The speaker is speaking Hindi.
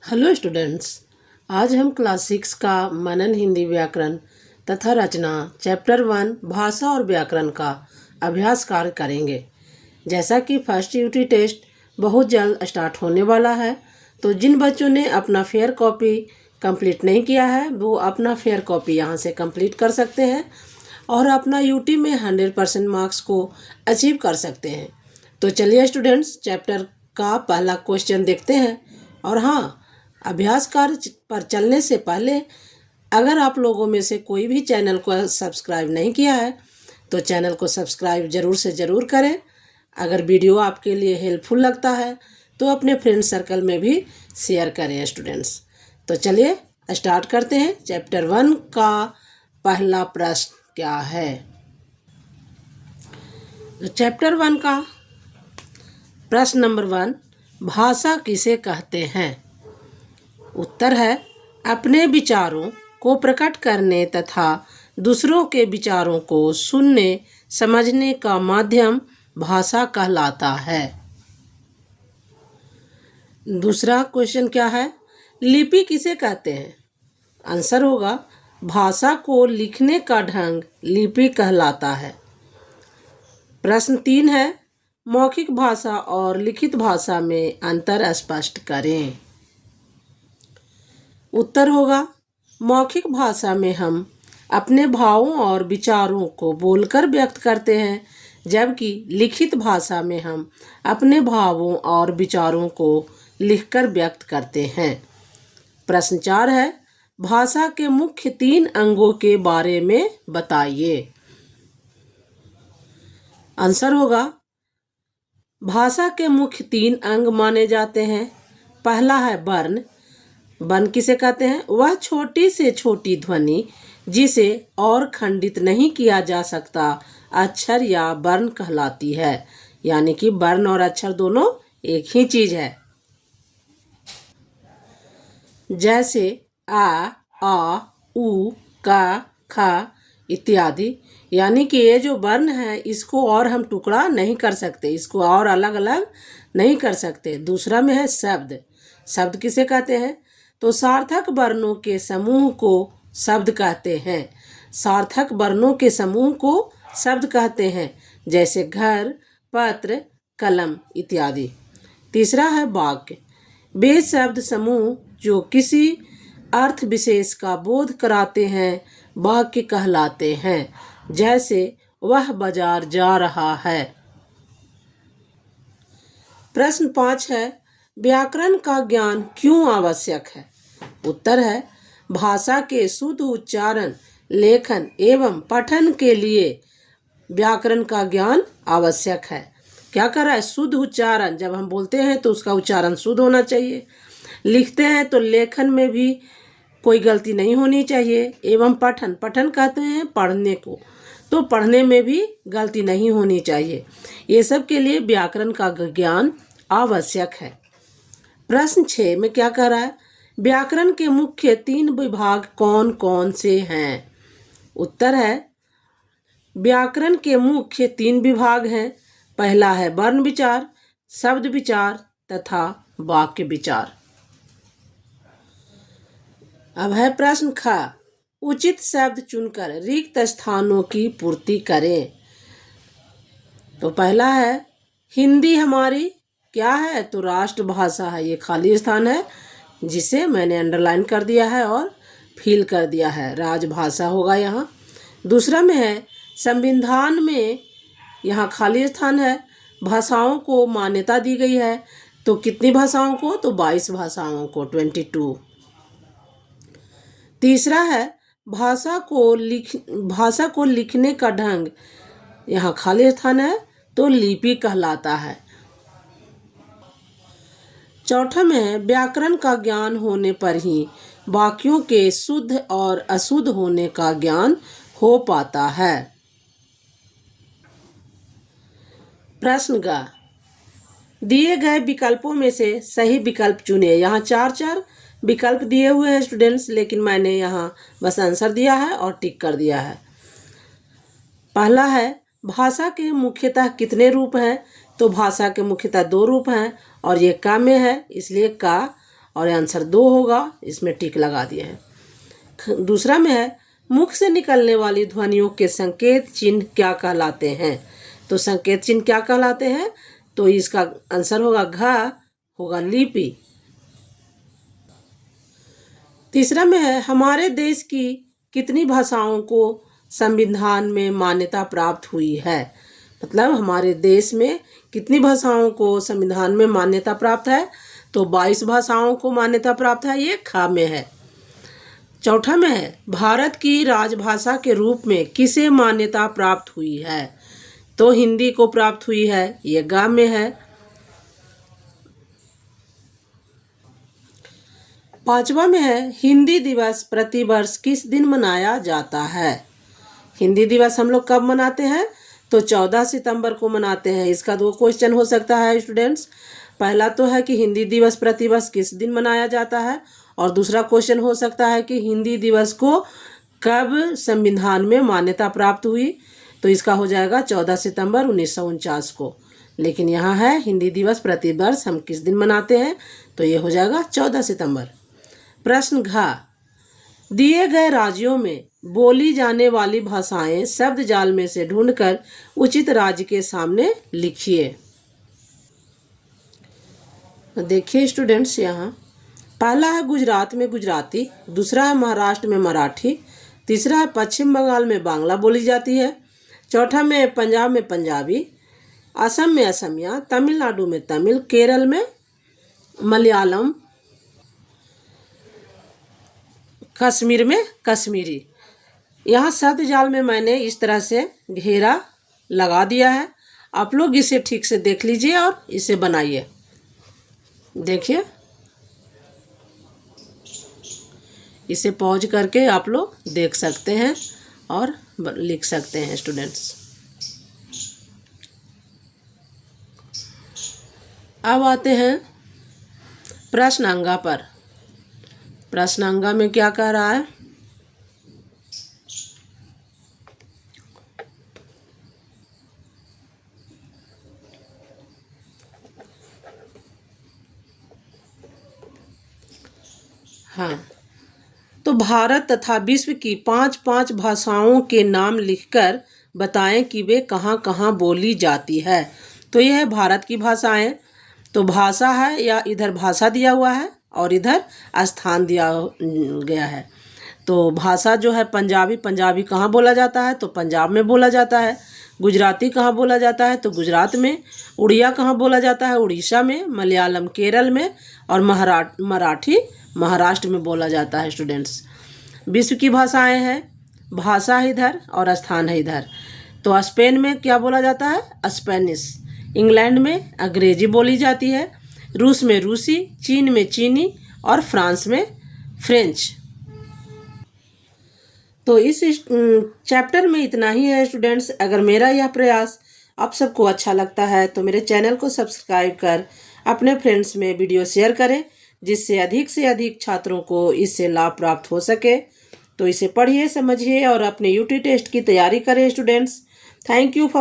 हेलो स्टूडेंट्स, आज हम क्लास 6 का मनन हिंदी व्याकरण तथा रचना चैप्टर 1 भाषा और व्याकरण का अभ्यास कार्य करेंगे। जैसा कि फर्स्ट यूटी टेस्ट बहुत जल्द स्टार्ट होने वाला है, तो जिन बच्चों ने अपना फेयर कॉपी कंप्लीट नहीं किया है वो अपना फेयर कॉपी यहाँ से कंप्लीट कर सकते हैं और अपना यूटी में 100% मार्क्स को अचीव कर सकते हैं। तो चलिए स्टूडेंट्स, चैप्टर का पहला क्वेश्चन देखते हैं। और हाँ, अभ्यास कार्य पर चलने से पहले अगर आप लोगों में से कोई भी चैनल को सब्सक्राइब नहीं किया है तो चैनल को सब्सक्राइब ज़रूर से ज़रूर करें। अगर वीडियो आपके लिए हेल्पफुल लगता है तो अपने फ्रेंड सर्कल में भी शेयर करें स्टूडेंट्स। तो चलिए स्टार्ट करते हैं। चैप्टर 1 का पहला प्रश्न क्या है? तो चैप्टर 1 का प्रश्न नंबर 1, भाषा किसे कहते हैं? उत्तर है, अपने विचारों को प्रकट करने तथा दूसरों के विचारों को सुनने समझने का माध्यम भाषा कहलाता है। दूसरा क्वेश्चन क्या है? लिपि किसे कहते हैं? आंसर होगा, भाषा को लिखने का ढंग लिपि कहलाता है। प्रश्न 3 है, मौखिक भाषा और लिखित भाषा में अंतर स्पष्ट करें। उत्तर होगा, मौखिक भाषा में हम अपने भावों और विचारों को बोलकर व्यक्त करते हैं, जबकि लिखित भाषा में हम अपने भावों और विचारों को लिखकर व्यक्त करते हैं। प्रश्न 4 है, भाषा के मुख्य 3 अंगों के बारे में बताइए। आंसर होगा, भाषा के मुख्य 3 अंग माने जाते हैं। पहला है वर्ण। वर्ण किसे कहते हैं? वह छोटी से छोटी ध्वनि जिसे और खंडित नहीं किया जा सकता अक्षर या वर्ण कहलाती है। यानी कि वर्ण और अक्षर दोनों एक ही चीज है। जैसे आ, उ, का, खा इत्यादि। यानी कि ये जो वर्ण है इसको और हम टुकड़ा नहीं कर सकते, इसको और अलग अलग नहीं कर सकते। दूसरा में है शब्द। शब्द किसे कहते हैं? तो सार्थक वर्णों के समूह को शब्द कहते हैं। सार्थक वर्णों के समूह को शब्द कहते हैं, जैसे घर, पत्र, कलम इत्यादि। तीसरा है वाक्य। वे शब्द समूह जो किसी अर्थ विशेष का बोध कराते हैं वाक्य कहलाते हैं। जैसे वह बाजार जा रहा है। प्रश्न 5 है, व्याकरण का ज्ञान क्यों आवश्यक है? उत्तर है, भाषा के शुद्ध उच्चारण, लेखन एवं पठन के लिए व्याकरण का ज्ञान आवश्यक है। क्या कर रहा है? शुद्ध उच्चारण। जब हम बोलते हैं तो उसका उच्चारण शुद्ध होना चाहिए। लिखते हैं तो लेखन में भी कोई गलती नहीं होनी चाहिए। एवं पठन, पठन कहते हैं पढ़ने को, तो पढ़ने में भी गलती नहीं होनी चाहिए। ये सब के लिए व्याकरण का ज्ञान आवश्यक है। प्रश्न 6 में क्या कह रहा है? व्याकरण के मुख्य 3 विभाग कौन कौन से हैं? उत्तर है, व्याकरण के मुख्य 3 विभाग हैं। पहला है वर्ण विचार, शब्द विचार तथा वाक्य विचार। अब है प्रश्न ख, उचित शब्द चुनकर रिक्त स्थानों की पूर्ति करें। तो पहला है, हिंदी हमारी क्या है? तो राष्ट्रभाषा है। ये खाली स्थान है जिसे मैंने अंडरलाइन कर दिया है और फिल कर दिया है। राजभाषा होगा यहाँ। दूसरा में है, संविधान में यहाँ खाली स्थान है। भाषाओं को मान्यता दी गई है। तो कितनी भाषाओं को? तो 22 भाषाओं को, 22। तीसरा है, भाषा को लिखने का ढंग, यहाँ खाली स्थान है तो लिपि कहलाता है। चौथा में है, व्याकरण का ज्ञान होने पर ही वाक्यों के शुद्ध और अशुद्ध होने का ज्ञान हो पाता है। प्रश्न ग, दिए गए विकल्पों में से सही विकल्प चुने। यहाँ 4 विकल्प दिए हुए हैं स्टूडेंट्स, लेकिन मैंने यहाँ बस आंसर दिया है और टिक कर दिया है। पहला है, भाषा के मुख्यतः कितने रूप हैं? तो भाषा के मुख्यतः 2 रूप हैं और ये का में है इसलिए का, और आंसर 2 होगा, इसमें टिक लगा दिए हैं। दूसरा में है मुख से निकलने वाली ध्वनियों के संकेत चिन्ह क्या कहलाते हैं। तो संकेत चिन्ह क्या कहलाते हैं, तो इसका आंसर होगा घ, होगा लिपि। तीसरा में है हमारे देश की कितनी भाषाओं को संविधान में मान्यता प्राप्त हुई है। मतलब हमारे देश में कितनी भाषाओं को संविधान में मान्यता प्राप्त है, तो 22 भाषाओं को मान्यता प्राप्त है, ये ख में है। चौथा में है भारत की राजभाषा के रूप में किसे मान्यता प्राप्त हुई है, तो हिंदी को प्राप्त हुई है, ये ग में है। पांचवा में है हिंदी दिवस प्रतिवर्ष किस दिन मनाया जाता है। हिंदी दिवस हम लोग कब मनाते हैं, तो 14 सितंबर को मनाते हैं। इसका 2 क्वेश्चन हो सकता है स्टूडेंट्स। पहला तो है कि हिंदी दिवस प्रतिवर्ष किस दिन मनाया जाता है, और दूसरा क्वेश्चन हो सकता है कि हिंदी दिवस को कब संविधान में मान्यता प्राप्त हुई, तो इसका हो जाएगा 14 सितंबर 1949 को। लेकिन यहाँ है हिंदी दिवस प्रतिवर्ष हम किस दिन मनाते हैं, तो ये हो जाएगा 14 सितंबर। प्रश्न घ, दिए गए राज्यों में बोली जाने वाली भाषाएं शब्द जाल में से ढूंढकर उचित राज्य के सामने लिखिए। देखिए स्टूडेंट्स, यहाँ पहला है गुजरात में गुजराती, दूसरा है महाराष्ट्र में मराठी, तीसरा है पश्चिम बंगाल में बांग्ला बोली जाती है, चौथा में पंजाब में पंजाबी, असम में असमिया, तमिलनाडु में तमिल, केरल में मलयालम, कश्मीर में कश्मीरी। यहाँ शब्द जाल में मैंने इस तरह से घेरा लगा दिया है, आप लोग इसे ठीक से देख लीजिए और इसे बनाइए। देखिए, इसे पॉज करके आप लोग देख सकते हैं और लिख सकते हैं स्टूडेंट्स। अब आते हैं प्रश्नांगा पर। प्रश्नांगा में क्या कह रहा है, हाँ, तो भारत तथा विश्व की 5 भाषाओं के नाम लिखकर बताएं कि वे कहाँ कहाँ बोली जाती है। तो यह है भारत की भाषाएं। तो भाषा है या इधर भाषा दिया हुआ है और इधर स्थान दिया गया है। तो भाषा जो है पंजाबी, पंजाबी कहाँ बोला जाता है, तो पंजाब में बोला जाता है। गुजराती कहाँ बोला जाता है, तो गुजरात में। उड़िया कहाँ बोला जाता है, उड़ीसा में। मलयालम केरल में, और मराठी महाराष्ट्र में बोला जाता है स्टूडेंट्स। विश्व की भाषाएं हैं, भाषा है इधर और स्थान है इधर। तो स्पेन में क्या बोला जाता है, स्पेनिश। इंग्लैंड में अंग्रेजी बोली जाती है, रूस में रूसी, चीन में चीनी और फ्रांस में फ्रेंच। तो इस चैप्टर में इतना ही है स्टूडेंट्स। अगर मेरा यह प्रयास आप सबको अच्छा लगता है तो मेरे चैनल को सब्सक्राइब कर अपने फ्रेंड्स में वीडियो शेयर करें, जिससे अधिक से अधिक छात्रों को इससे लाभ प्राप्त हो सके। तो इसे पढ़िए, समझिए और अपने यूटी टेस्ट की तैयारी करें स्टूडेंट्स। Thank you for